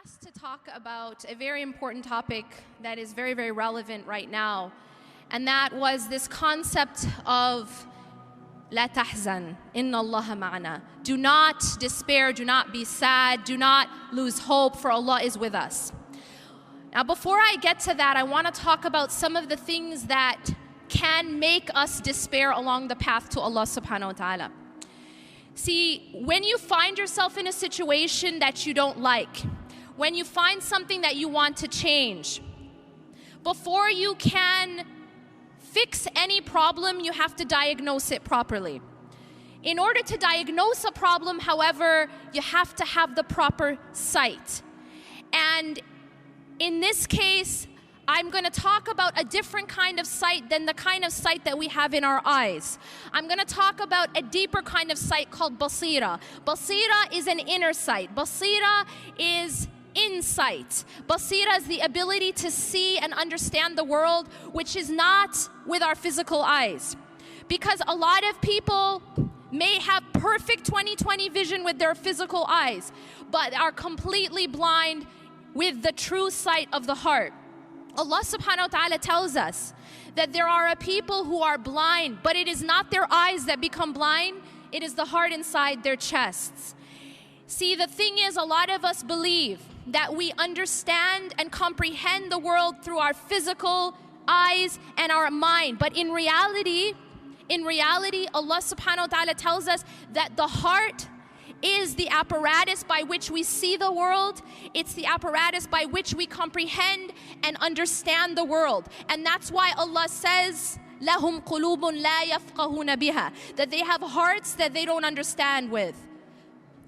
asked to talk about a very important topic that is very, very relevant right now. And that was this concept of لا تحزن إن الله معنا. Do not despair, do not be sad, do not lose hope, for Allah is with us. Now before I get to that, I want to talk about some of the things that can make us despair along the path to Allah subhanahu wa ta'ala. See, when you find yourself in a situation that you don't like, when you find something that you want to change, before you can fix any problem, you have to diagnose it properly. In order to diagnose a problem, however, you have to have the proper sight. And in this case, I'm going to talk about a different kind of sight than the kind of sight that we have in our eyes. I'm going to talk about a deeper kind of sight called basira. Basira is an inner sight. Basira is insight. Basira is the ability to see and understand the world, which is not with our physical eyes. Because a lot of people may have perfect 20/20 vision with their physical eyes, but are completely blind with the true sight of the heart. Allah subhanahu wa ta'ala tells us that there are a people who are blind, but it is not their eyes that become blind, it is the heart inside their chests. See, the thing is, a lot of us believe that we understand and comprehend the world through our physical eyes and our mind. But in reality, Allah subhanahu wa ta'ala tells us that the heart is the apparatus by which we see the world. It's the apparatus by which we comprehend and understand the world. And that's why Allah says, لَهُمْ قُلُوبٌ لَا يَفْقَهُونَ بِهَا, that they have hearts that they don't understand with.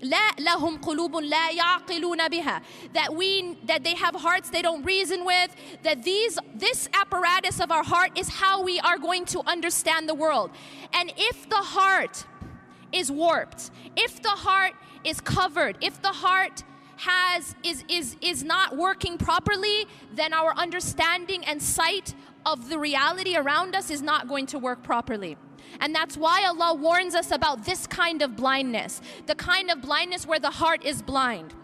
لا لهم قلوب لا يعقلون بها, that they have hearts they don't reason with, that this apparatus of our heart is how we are going to understand the world. And if the heart is warped, if the heart is covered, if the heart is not working properly, then our understanding and sight of the reality around us is not going to work properly. And that's why Allah warns us about this kind of blindness, the kind of blindness where the heart is blind.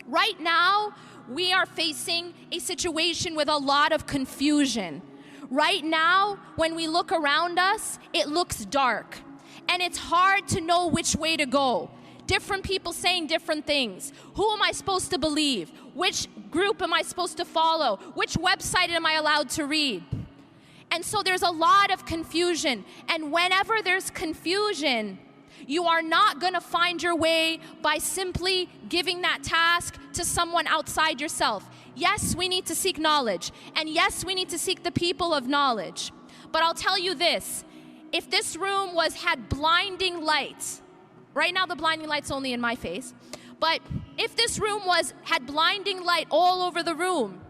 Right now, we are facing a situation with a lot of confusion. Right now, when we look around us, it looks dark. And it's hard to know which way to go. Different people saying different things. Who am I supposed to believe? Which group am I supposed to follow? Which website am I allowed to read? And so there's a lot of confusion. And whenever there's confusion, you are not going to find your way by simply giving that task to someone outside yourself. Yes, we need to seek knowledge. And yes, we need to seek the people of knowledge. But I'll tell you this. If this room had blinding lights, right now the blinding light's only in my face, but if this room had blinding light all over the room,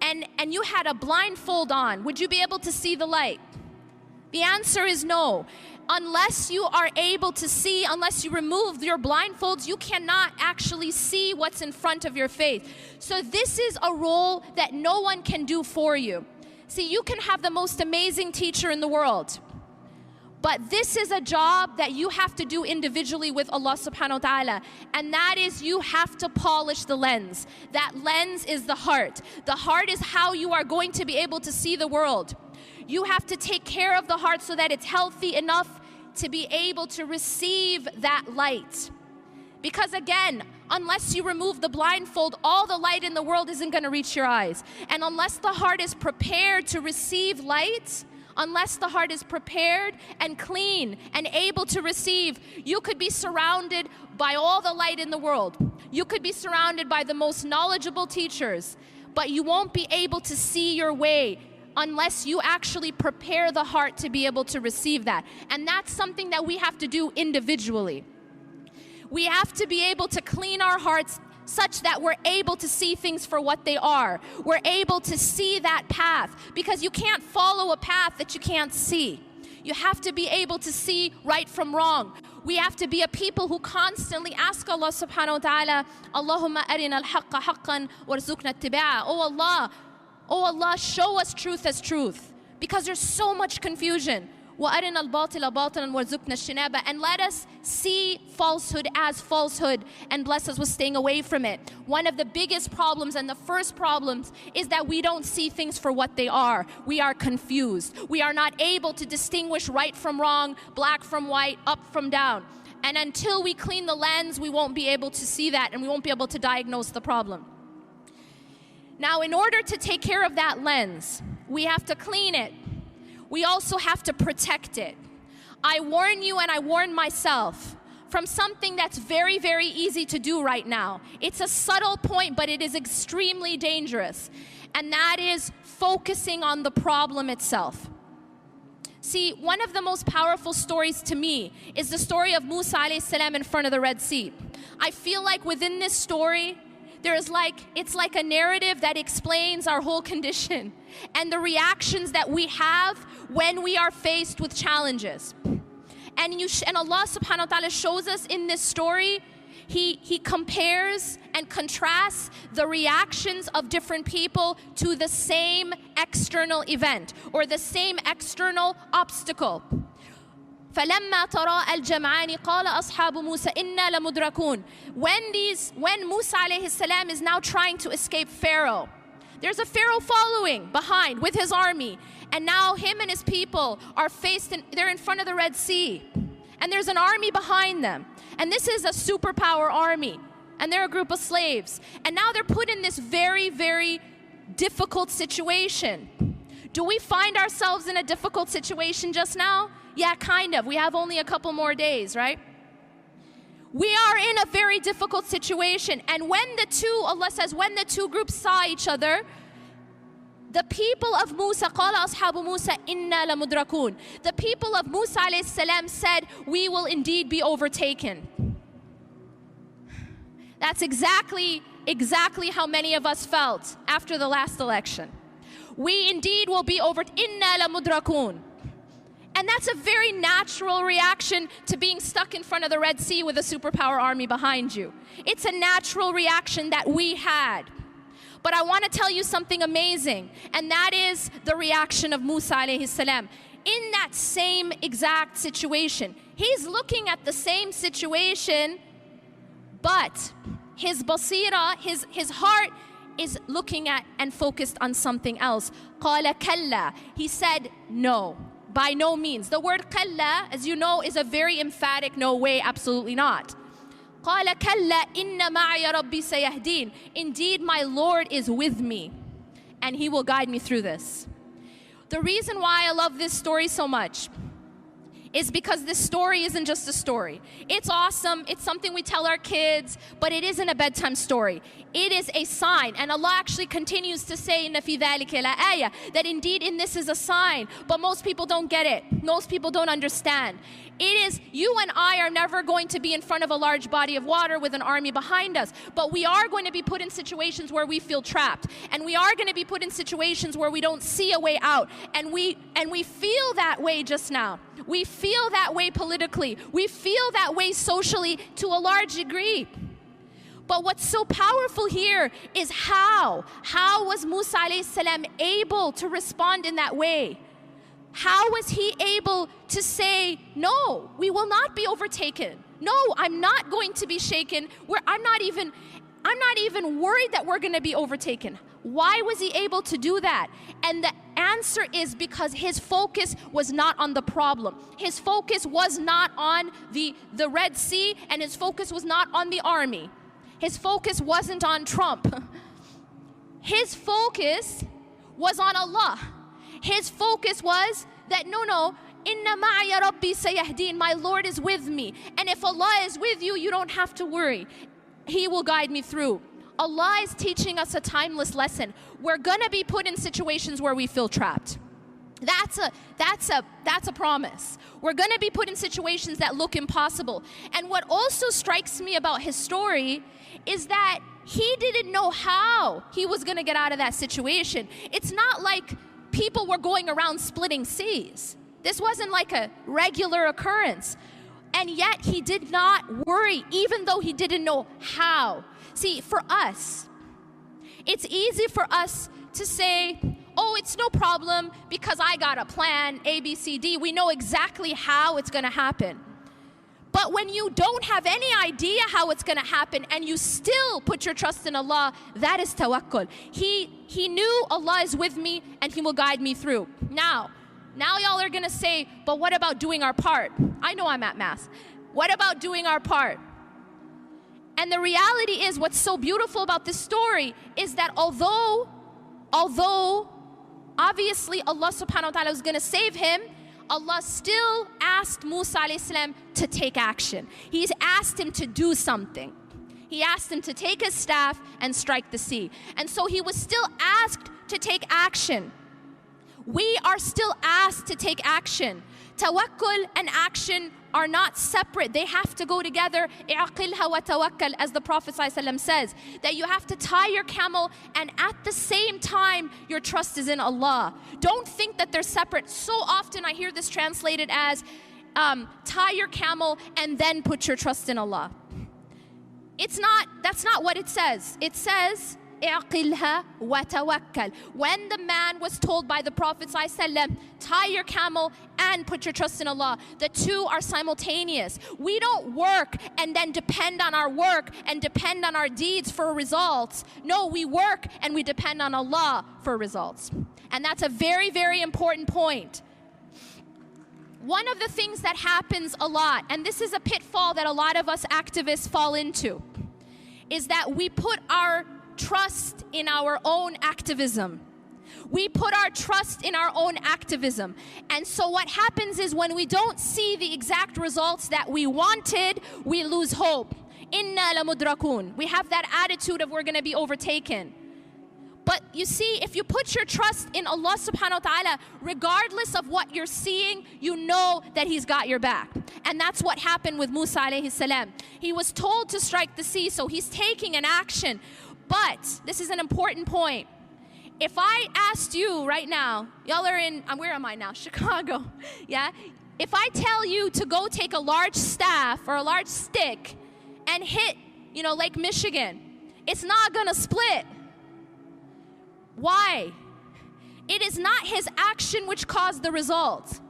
and you had a blindfold on, would you be able to see the light? The answer is no. Unless you are able to see, unless you remove your blindfolds, you cannot actually see what's in front of your face. So this is a role that no one can do for you. See, you can have the most amazing teacher in the world, but this is a job that you have to do individually with Allah subhanahu wa ta'ala. And that is, you have to polish the lens. That lens is the heart. The heart is how you are going to be able to see the world. You have to take care of the heart so that it's healthy enough to be able to receive that light. Because again, unless you remove the blindfold, all the light in the world isn't going to reach your eyes. And unless the heart is prepared to receive light, unless the heart is prepared and clean and able to receive, you could be surrounded by all the light in the world. You could be surrounded by the most knowledgeable teachers, but you won't be able to see your way unless you actually prepare the heart to be able to receive that. And that's something that we have to do individually. We have to be able to clean our hearts such that we're able to see things for what they are. We're able to see that path, because you can't follow a path that you can't see. You have to be able to see right from wrong. We have to be a people who constantly ask Allah subhanahu wa ta'ala, Allahumma arina al-haqqa haqqan warzuqna ittiba'a. Oh Allah, show us truth as truth. Because there's so much confusion. وَأَرِنَا الْبَاطِلَ بَاطِلًا وَارْزُقْنَا اجْتِنَابَهُ, and let us see falsehood as falsehood and bless us with staying away from it. One of the biggest problems and the first problems is that we don't see things for what they are. We are confused. We are not able to distinguish right from wrong, black from white, up from down. And until we clean the lens, we won't be able to see that, and we won't be able to diagnose the problem. Now, in order to take care of that lens, we have to clean it. We also have to protect it. I warn you and I warn myself from something that's very, very easy to do right now. It's a subtle point, but it is extremely dangerous. And that is focusing on the problem itself. See, one of the most powerful stories to me is the story of Musa alayhi salam in front of the Red Sea. I feel like within this story, it's like a narrative that explains our whole condition and the reactions that we have when we are faced with challenges. And Allah subhanahu wa ta'ala shows us in this story, He compares and contrasts the reactions of different people to the same external event or the same external obstacle. فَلَمَّا تَرَاءَ الْجَمْعَانِ قَالَ أَصْحَابُ مُوسَى إِنَّا لَمُدْرَكُونَ. When Musa alayhi salam is now trying to escape Pharaoh, there's a Pharaoh following behind with his army, and now him and his people are they're in front of the Red Sea, and there's an army behind them, and this is a superpower army, and they're a group of slaves, and now they're put in this very, very difficult situation. Do we find ourselves in a difficult situation just now? Yeah, kind of. We have only a couple more days, right? We are in a very difficult situation. And Allah says, when the two groups saw each other, the people of Musa, قَالَ أَصْحَابُ مُوسَى إِنَّا لَمُدْرَكُونَ. The people of Musa alayhi salam said, we will indeed be overtaken. That's exactly how many of us felt after the last election. We indeed will be إِنَّا لَمُدْرَكُونَ. And that's a very natural reaction to being stuck in front of the Red Sea with a superpower army behind you. It's a natural reaction that we had. But I want to tell you something amazing, and that is the reaction of Musa alayhi salam. In that same exact situation, he's looking at the same situation, but his basira, his heart is looking at and focused on something else. قَالَ كَلَّا. He said, no. By no means. The word kalla, as you know, is a very emphatic no way, absolutely not. قَالَ كَلَّا إِنَّ مَعَيَ رَبِّي سَيَهْدِينَ. Indeed, my Lord is with me, and He will guide me through this. The reason why I love this story so much is because this story isn't just a story. It's awesome, it's something we tell our kids, but it isn't a bedtime story. It is a sign, and Allah actually continues to say إِنَّ فِي ذَلِكَ لَآيَةً, that indeed in this is a sign, but most people don't get it. Most people don't understand. It is, you and I are never going to be in front of a large body of water with an army behind us, but we are going to be put in situations where we feel trapped, and we are going to be put in situations where we don't see a way out, and we feel that way just now. We feel that way politically. We feel that way socially to a large degree. But what's so powerful here is how was Musa alayhi salam able to respond in that way? How was he able to say, no, we will not be overtaken. No, I'm not going to be shaken. I'm not even worried that we're going to be overtaken. Why was he able to do that? And the answer is because his focus was not on the problem. His focus was not on the Red Sea, and his focus was not on the army. His focus wasn't on Trump. His focus was on Allah. His focus was that, no, Inna ma'aya Rabbi sayahdeen, my Lord is with me. And if Allah is with you, you don't have to worry. He will guide me through. Allah is teaching us a timeless lesson. We're gonna be put in situations where we feel trapped. That's a promise. We're gonna be put in situations that look impossible. And what also strikes me about his story is that he didn't know how he was gonna get out of that situation. It's not like people were going around splitting seas. This wasn't like a regular occurrence. And yet he did not worry, even though he didn't know how. See, for us, it's easy for us to say, oh, it's no problem because I got a plan, A, B, C, D. We know exactly how it's going to happen. But when you don't have any idea how it's going to happen and you still put your trust in Allah, that is tawakkul. He knew Allah is with me and He will guide me through. Now y'all are going to say, but what about doing our part? I know I'm at Mass. What about doing our part? And the reality is, what's so beautiful about this story is that although obviously Allah subhanahu wa ta'ala was going to save him, Allah still asked Musa alayhi salam to take action. He's asked him to do something. He asked him to take his staff and strike the sea. And so he was still asked to take action. We are still asked to take action. Tawakkul and action are not separate. They have to go together. I'aqilha wa tawakkal, as the Prophet ﷺ says, that you have to tie your camel and at the same time your trust is in Allah. Don't think that they're separate. So often I hear this translated as tie your camel and then put your trust in Allah. That's not what it says. It says اعقلها وتوكل. When the man was told by the Prophet ﷺ, tie your camel and put your trust in Allah, the two are simultaneous. We don't work and then depend on our work and depend on our deeds for results. No, we work and we depend on Allah for results. And that's a very, very important point. One of the things that happens a lot, and this is a pitfall that a lot of us activists fall into, is that we put our trust in our own activism. We put our trust in our own activism. And so what happens is when we don't see the exact results that we wanted, we lose hope. Inna lamudrakun. We have that attitude of we're going to be overtaken. But you see, if you put your trust in Allah subhanahu wa ta'ala, regardless of what you're seeing, you know that He's got your back. And that's what happened with Musa alayhi salam. He was told to strike the sea, so he's taking an action. But this is an important point. If I asked you right now, y'all are in, where am I now? Chicago, yeah? If I tell you to go take a large staff or a large stick and hit, Lake Michigan, it's not gonna split. Why? It is not his action which caused the result.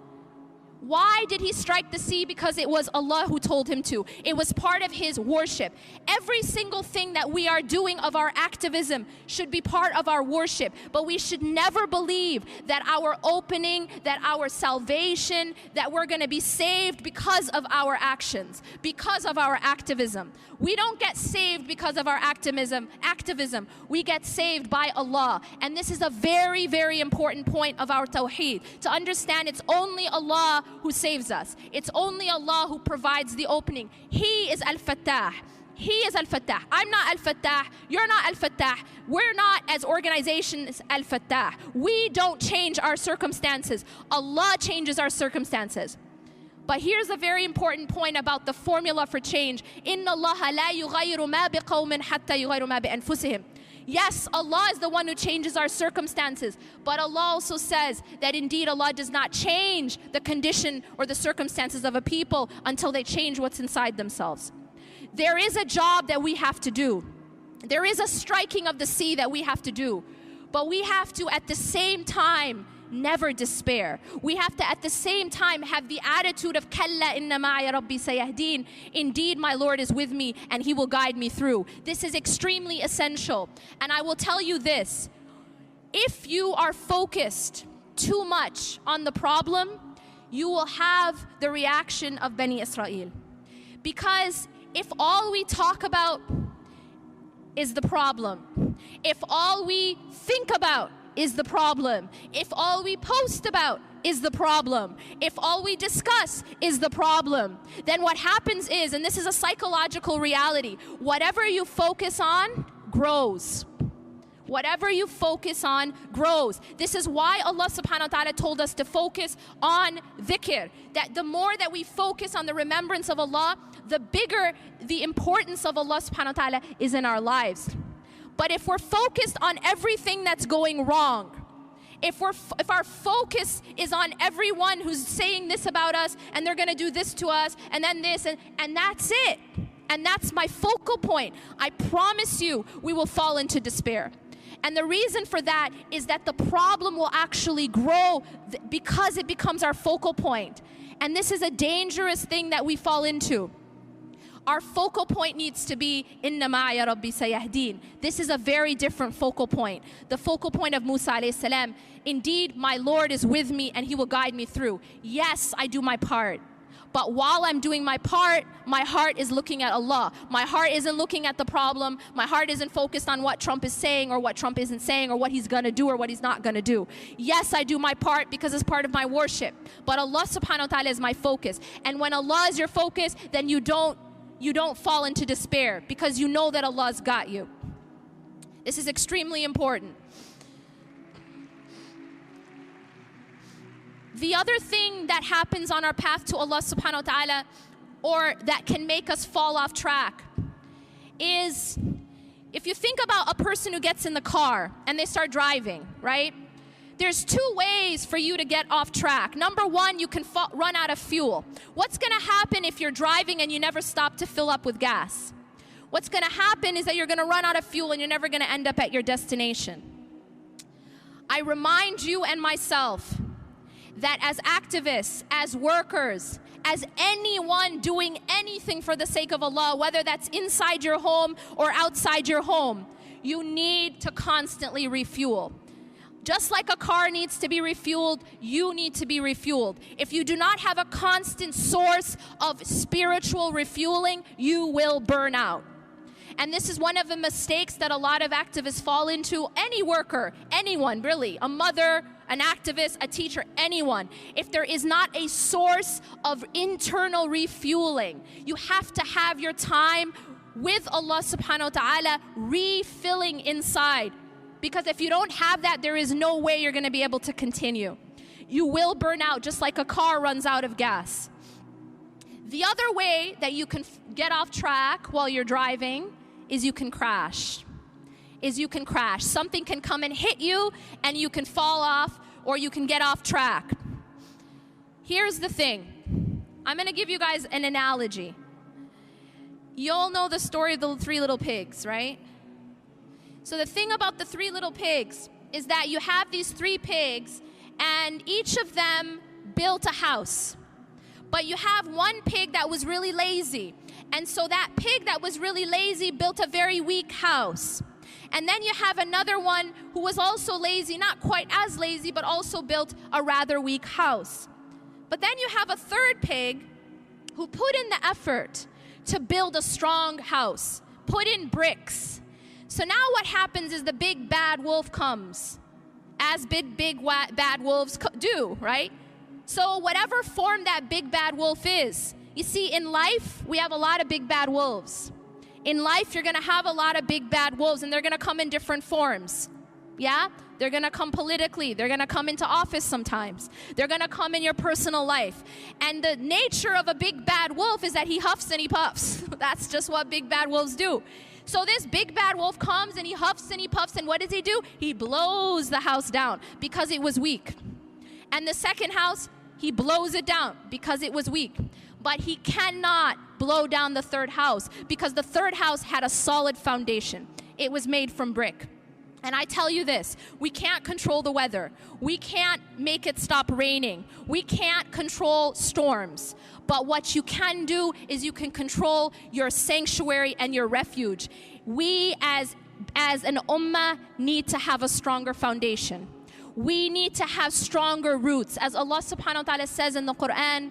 Why did he strike the sea? Because it was Allah who told him to. It was part of his worship. Every single thing that we are doing of our activism should be part of our worship. But we should never believe that our opening, that our salvation, that we're going to be saved because of our actions, because of our activism. We don't get saved because of our activism. We get saved by Allah. And this is a very, very important point of our tawheed. To understand it's only Allah who saves us. It's only Allah who provides the opening. He is Al-Fattah. He is Al-Fattah. I'm not Al-Fattah. You're not Al-Fattah. We're not, as organizations, Al-Fattah. We don't change our circumstances. Allah changes our circumstances. But here's a very important point about the formula for change. إِنَّ اللَّهَ لَا يُغَيِّرُ مَا بِقَوْمٍ حَتَّى يُغَيِّرُ مَا بِأَنفُسِهِمْ. Yes, Allah is the one who changes our circumstances, but Allah also says that indeed Allah does not change the condition or the circumstances of a people until they change what's inside themselves. There is a job that we have to do. There is a striking of the sea that we have to do, but we have to at the same time never despair. We have to at the same time have the attitude of Kalla inna ma'i rabbi sayahdeen. Indeed, my Lord is with me and He will guide me through. This is extremely essential. And I will tell you this, if you are focused too much on the problem, you will have the reaction of Bani Israel. Because if all we talk about is the problem, if all we think about is the problem, if all we post about is the problem, if all we discuss is the problem, then what happens is, and this is a psychological reality, whatever you focus on grows. Whatever you focus on grows. This is why Allah subhanahu wa ta'ala told us to focus on dhikr. That the more that we focus on the remembrance of Allah, the bigger the importance of Allah subhanahu wa ta'ala is in our lives. But if we're focused on everything that's going wrong, if our focus is on everyone who's saying this about us, and they're going to do this to us, and then this, and that's it, and that's my focal point, I promise you we will fall into despair. And the reason for that is that the problem will actually grow because it becomes our focal point. And this is a dangerous thing that we fall into. Our focal point needs to be Inna ma'aya Rabbi sayahdeen. This is a very different focal point. The focal point of Musa alayhi salam, indeed my Lord is with me and he will guide me through. Yes, I do my part. But while I'm doing my part, my heart is looking at Allah. My heart isn't looking at the problem. My heart isn't focused on what Trump is saying or what Trump isn't saying or what he's going to do or what he's not going to do. Yes, I do my part because it's part of my worship. But Allah subhanahu wa ta'ala is my focus. And when Allah is your focus, then you don't fall into despair because you know that Allah's got you. This is extremely important. The other thing that happens on our path to Allah subhanahu wa ta'ala, or that can make us fall off track, is if you think about a person who gets in the car and they start driving, right? There's two ways for you to get off track. Number one, you can run out of fuel. What's going to happen if you're driving and you never stop to fill up with gas? What's going to happen is that you're going to run out of fuel and you're never going to end up at your destination. I remind you and myself that as activists, as workers, as anyone doing anything for the sake of Allah, whether that's inside your home or outside your home, you need to constantly refuel. Just like a car needs to be refueled, you need to be refueled. If you do not have a constant source of spiritual refueling, you will burn out. And this is one of the mistakes that a lot of activists fall into. Any worker, anyone really, a mother, an activist, a teacher, anyone. If there is not a source of internal refueling, you have to have your time with Allah subhanahu wa ta'ala refilling inside. Because if you don't have that, there is no way you're going to be able to continue. You will burn out just like a car runs out of gas. The other way that you can get off track while you're driving is you can crash. Something can come and hit you and you can fall off or you can get off track. Here's the thing. I'm going to give you guys an analogy. You all know the story of the three little pigs, right? So the thing about the three little pigs is that you have these three pigs and each of them built a house. But you have one pig that was really lazy. And so that pig that was really lazy built a very weak house. And then you have another one who was also lazy, not quite as lazy, but also built a rather weak house. But then you have a third pig who put in the effort to build a strong house, put in bricks. So now what happens is the big bad wolf comes, as big bad wolves do, right? So whatever form that big bad wolf is, you see, in life, we have a lot of big bad wolves. In life, you're going to have a lot of big bad wolves, and they're going to come in different forms. Yeah? They're going to come politically. They're going to come into office sometimes. They're going to come in your personal life. And the nature of a big bad wolf is that he huffs and he puffs. That's just what big bad wolves do. So this big bad wolf comes and he huffs and he puffs, and what does he do? He blows the house down because it was weak. And the second house, he blows it down because it was weak. But he cannot blow down the third house because the third house had a solid foundation. It was made from brick. And I tell you this, we can't control the weather. We can't make it stop raining. We can't control storms. But what you can do is you can control your sanctuary and your refuge. We as an ummah need to have a stronger foundation. We need to have stronger roots. As Allah subhanahu wa ta'ala says in the Quran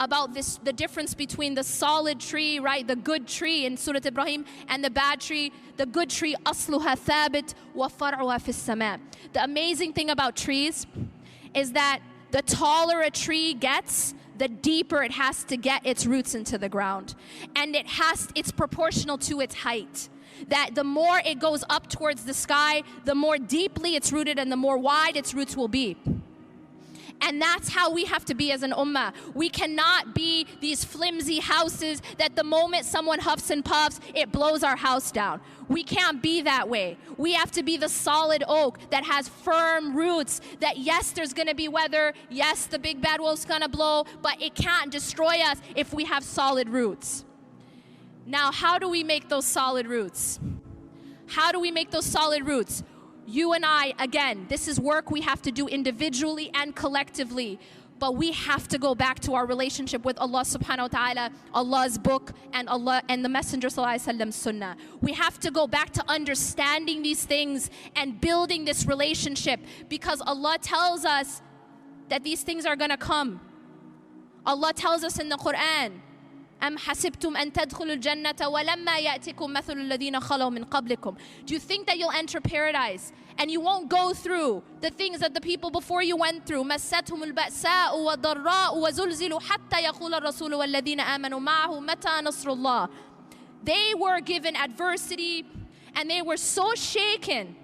about this, the difference between the solid tree, right, the good tree in Surah Ibrahim, and the bad tree. The good tree, asluha thabit wa far'uha fis sama. The amazing thing about trees is that the taller a tree gets, the deeper it has to get its roots into the ground. And it's proportional to its height. That the more it goes up towards the sky, the more deeply it's rooted and the more wide its roots will be. And that's how we have to be as an ummah. We cannot be these flimsy houses that the moment someone huffs and puffs, it blows our house down. We can't be that way. We have to be the solid oak that has firm roots, that yes, there's going to be weather, yes, the big bad wolf's going to blow, but it can't destroy us if we have solid roots. Now, how do we make those solid roots? How do we make those solid roots? You and I, again, this is work we have to do individually and collectively. But we have to go back to our relationship with Allah subhanahu wa ta'ala, Allah's book, and Allah and the Messenger sallallahu alaihi wasallam's sunnah. We have to go back to understanding these things and building this relationship, because Allah tells us that these things are going to come. Allah tells us in the Quran, أَمْ حَسِبْتُمْ أَن تَدْخُلُوا الْجَنَّةَ وَلَمَّا يَأْتِكُمْ مَثَلُ الَّذِينَ خَلَوْا مِنْ قَبْلِكُمْ. Do you think that you'll enter paradise and you won't go through the things that the people before you went through? مَسَّتْهُمُ الْبَأْسَاءُ وَالضَّرَّاءُ وَزُلْزِلُوا حَتَّى يَقُولَ الرَّسُولُ وَالَّذِينَ آمَنُوا مَعَهُ مَتَى نَصْرُ اللَّهِ. They were given adversity and they were so shaken.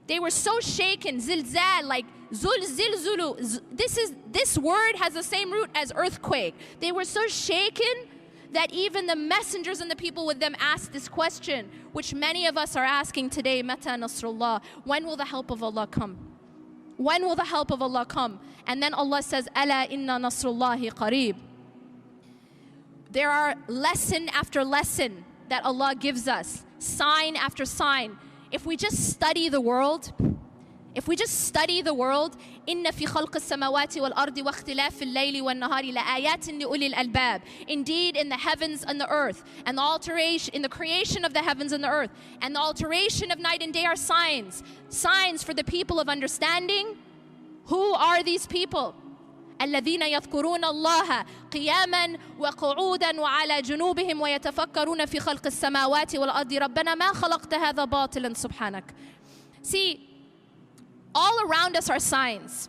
They were so shaken, zilzal, like zul. This word has the same root as earthquake. They were so shaken that even the messengers and the people with them asked this question, which many of us are asking today, Mata Nasrullah, when will the help of Allah come? When will the help of Allah come? And then Allah says, Ala inna nasrullahi qareeb. There are lesson after lesson that Allah gives us, sign after sign. If we just study the world, إن في خلق السماوات والأرض واختلاف الليل والنهار لآيات لأولي الألباب. Indeed, in the heavens and the earth, and the alteration in the creation of the heavens and the earth, and the alteration of night and day are signs for the people of understanding. Who are these people? الذين يذكرون الله قياما وقعودا وعلى جنوبهم ويتفكرون في خلق السماوات والأرض ربنا ما خلقت هذا باطلا سبحانك. See, all around us are signs,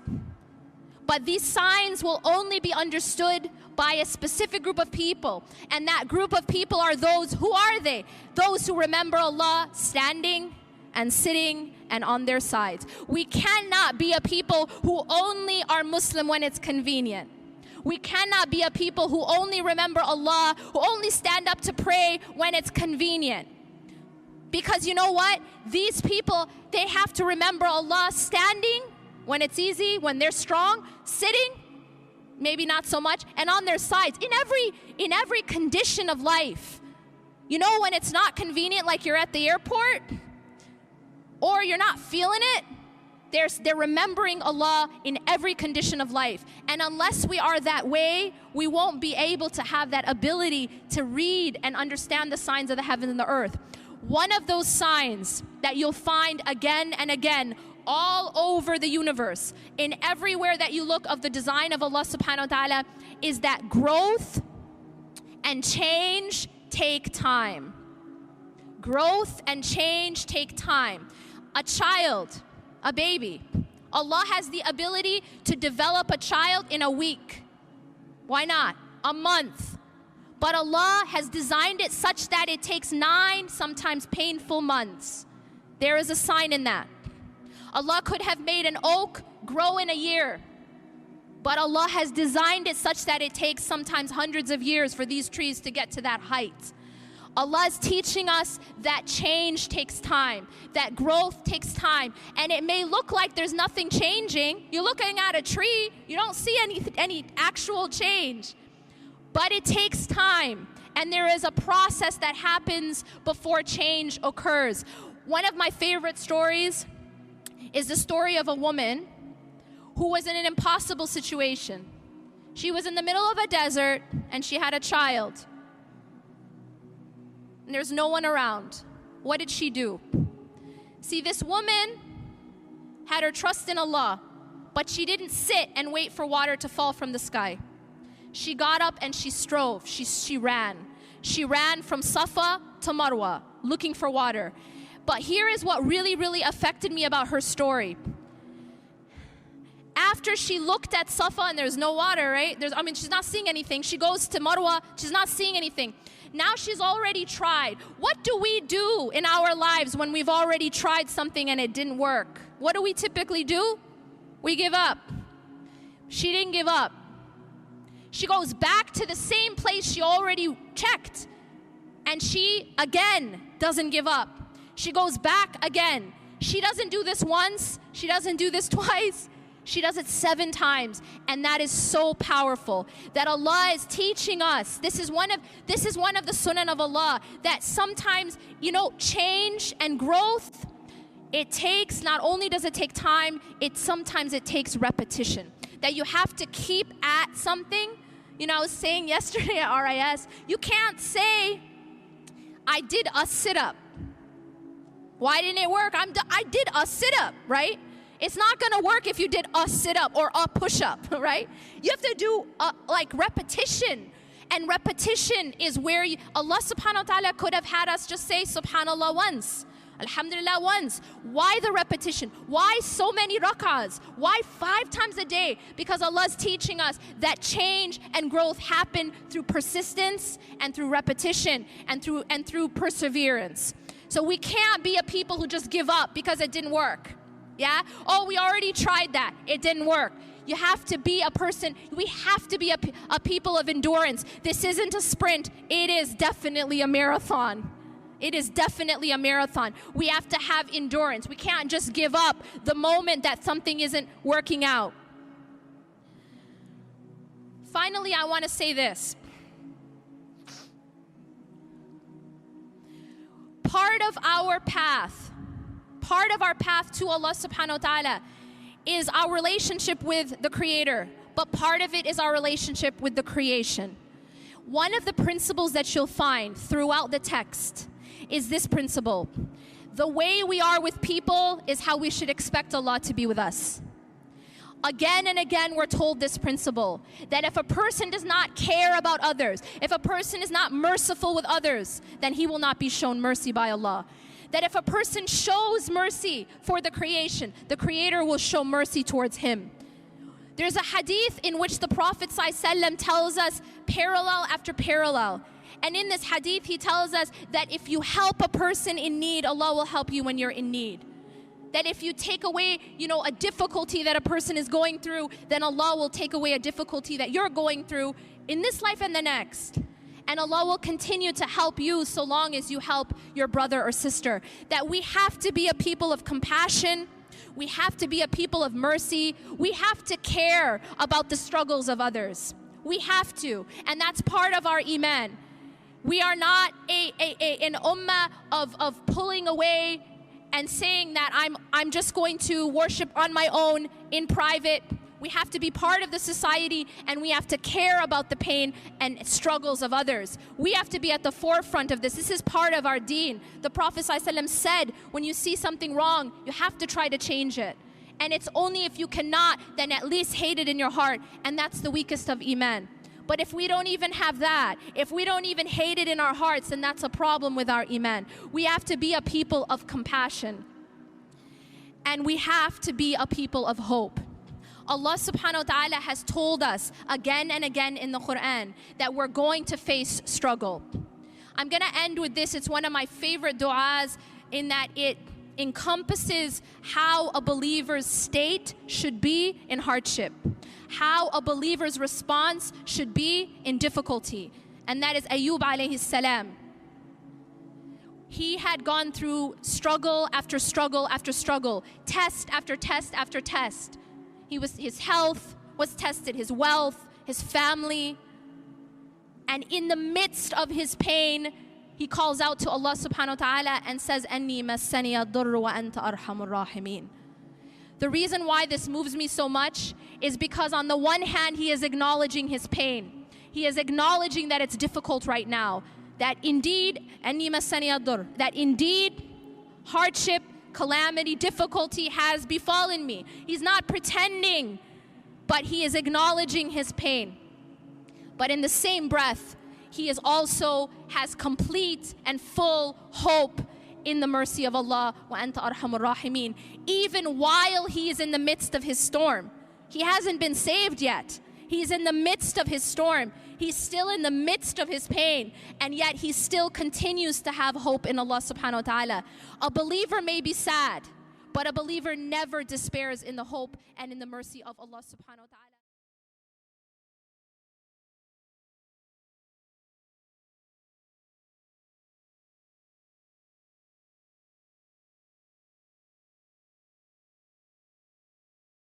but these signs will only be understood by a specific group of people, and that group of people are those, who are they? Those who remember Allah standing and sitting and on their sides. We cannot be a people who only are Muslim when it's convenient. We cannot be a people who only remember Allah, who only stand up to pray when it's convenient. Because you know what? These people, they have to remember Allah standing when it's easy, when they're strong, sitting, maybe not so much, and on their sides, in every condition of life. You know, when it's not convenient, like you're at the airport, or you're not feeling it, they're remembering Allah in every condition of life. And unless we are that way, we won't be able to have that ability to read and understand the signs of the heaven and the earth. One of those signs that you'll find again and again all over the universe, in everywhere that you look of the design of Allah subhanahu wa ta'ala, is that growth and change take time. Growth and change take time. A child, a baby, Allah has the ability to develop a child in a week. Why not? A month. But Allah has designed it such that it takes 9, sometimes painful months. There is a sign in that. Allah could have made an oak grow in a year, but Allah has designed it such that it takes sometimes hundreds of years for these trees to get to that height. Allah is teaching us that change takes time, that growth takes time. And it may look like there's nothing changing. You're looking at a tree, you don't see any actual change. But it takes time, and there is a process that happens before change occurs. One of my favorite stories is the story of a woman who was in an impossible situation. She was in the middle of a desert, and she had a child. And there's no one around. What did she do? See, this woman had her trust in Allah, but she didn't sit and wait for water to fall from the sky. She got up and she strove. She ran. She ran from Safa to Marwa, looking for water. But here is what really, really affected me about her story. After she looked at Safa and there's no water, right? She's not seeing anything. She goes to Marwa, she's not seeing anything. Now she's already tried. What do we do in our lives when we've already tried something and it didn't work? What do we typically do? We give up. She didn't give up. She goes back to the same place she already checked. And she, again, doesn't give up. She goes back again. She doesn't do this once. She doesn't do this twice. She does it 7 times. And that is so powerful. That Allah is teaching us. This is one of the sunan of Allah. That sometimes, change and growth, it takes, not only does it take time, sometimes it takes repetition. That you have to keep at something. You know, I was saying yesterday at RIS, you can't say, I did a sit-up. Why didn't it work? I did a sit-up, right? It's not going to work if you did a sit-up or a push-up, right? You have to do like repetition. And repetition is where Allah subhanahu wa ta'ala could have had us just say subhanallah once, alhamdulillah once. Why the repetition? Why so many rak'ahs? Why 5 times a day? Because Allah is teaching us that change and growth happen through persistence and through repetition and through perseverance. So we can't be a people who just give up because it didn't work. Yeah? Oh, we already tried that. It didn't work. You have to be a person, we have to be a people of endurance. This isn't a sprint. It is definitely a marathon. It is definitely a marathon. We have to have endurance. We can't just give up the moment that something isn't working out. Finally, I want to say this. Part of our path to Allah subhanahu wa ta'ala is our relationship with the Creator, but part of it is our relationship with the creation. One of the principles that you'll find throughout the text is this principle. The way we are with people is how we should expect Allah to be with us. Again and again we're told this principle, that if a person does not care about others, if a person is not merciful with others, then he will not be shown mercy by Allah. That if a person shows mercy for the creation, the Creator will show mercy towards him. There's a hadith in which the Prophet ﷺ tells us parallel after parallel. And in this hadith, he tells us that if you help a person in need, Allah will help you when you're in need. That if you take away, a difficulty that a person is going through, then Allah will take away a difficulty that you're going through in this life and the next. And Allah will continue to help you so long as you help your brother or sister. That we have to be a people of compassion. We have to be a people of mercy. We have to care about the struggles of others. We have to. And that's part of our iman. We are not an ummah of pulling away and saying that I'm just going to worship on my own in private. We have to be part of the society, and we have to care about the pain and struggles of others. We have to be at the forefront of this. This is part of our deen. The Prophet ﷺ said, when you see something wrong, you have to try to change it. And it's only if you cannot, then at least hate it in your heart. And that's the weakest of iman. But if we don't even have that, if we don't even hate it in our hearts, then that's a problem with our iman. We have to be a people of compassion. And we have to be a people of hope. Allah subhanahu wa ta'ala has told us again and again in the Quran that we're going to face struggle. I'm going to end with this. It's one of my favorite du'as in that it encompasses how a believer's state should be in hardship, how a believer's response should be in difficulty. And that is Ayyub alayhi salam. He had gone through struggle after struggle after struggle, test after test after test. His health was tested, his wealth, his family. And in the midst of his pain, he calls out to Allah subhanahu wa ta'ala and says, Anni massani ad-durru wa anta arhamur rahimin. The reason why this moves me so much is because on the one hand, he is acknowledging his pain. He is acknowledging that it's difficult right now. That indeed, Anni massani ad-durr, that indeed hardship, calamity, difficulty has befallen me. He's not pretending, but he is acknowledging his pain. But in the same breath, he is also has complete and full hope in the mercy of Allah. Wa anta arhamur rahimin. Even while he is in the midst of his storm, he hasn't been saved yet. He's in the midst of his storm. He's still in the midst of his pain, and yet he still continues to have hope in Allah subhanahu wa ta'ala. A believer may be sad, but a believer never despairs in the hope and in the mercy of Allah subhanahu wa ta'ala.